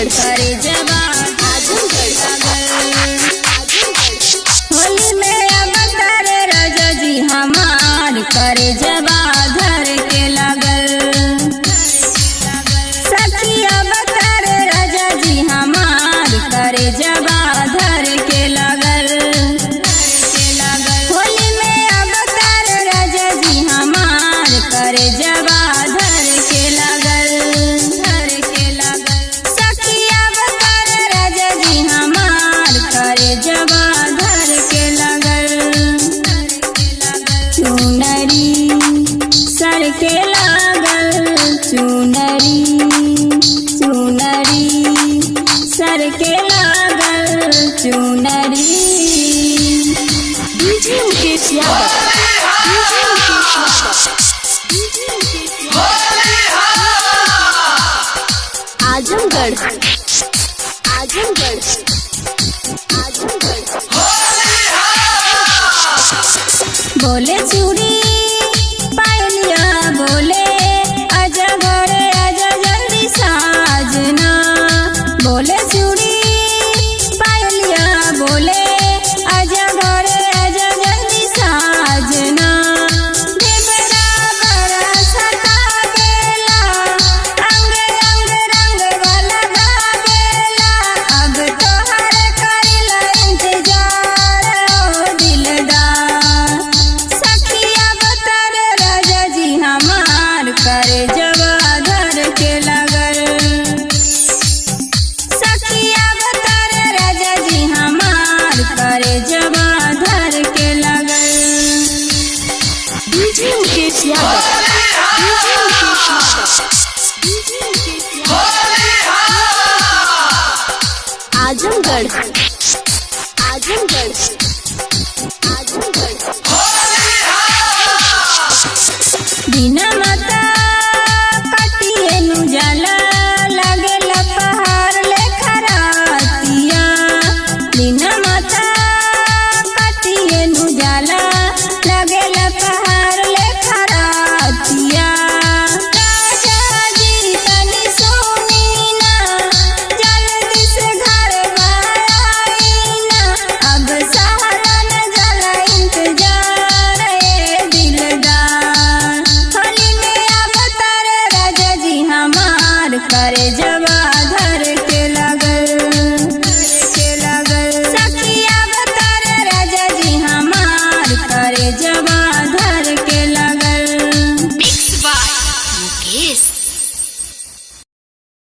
आजमगढ़ करे जवा आजमगढ़ होली में अवतार राजा जी हमार करे जवा धर के लगल सखी अवतार राजा जी हमार करे जवा धर के लगल होली में अवतार राजा जी हमार करे जवा धर के लगल सखी अवतार राजा जी हमार करे जवा धर के लगल चुनरी सर के लागल चुनरी सर के लागल चुनरी डीजे मुकेश यादव आजमगढ़ बोले चूड़ी पायलिया बोले आजा घरे आजा जल्दी साजना बोले चूड़ी पायलिया बोले आजा घरे आजा जल्दी साजना देवरा बड़ा सता बेला अंग रंग वाला गावेला अब तोहर करेला इंतजार ओ दिलदार सखी अवतार राजा जी हमार करे जवा धर के लगल सखी अवतार राजा जी हमार करे जवा धर के लगल डीजे मुकेश यादव आजमगढ़ बिना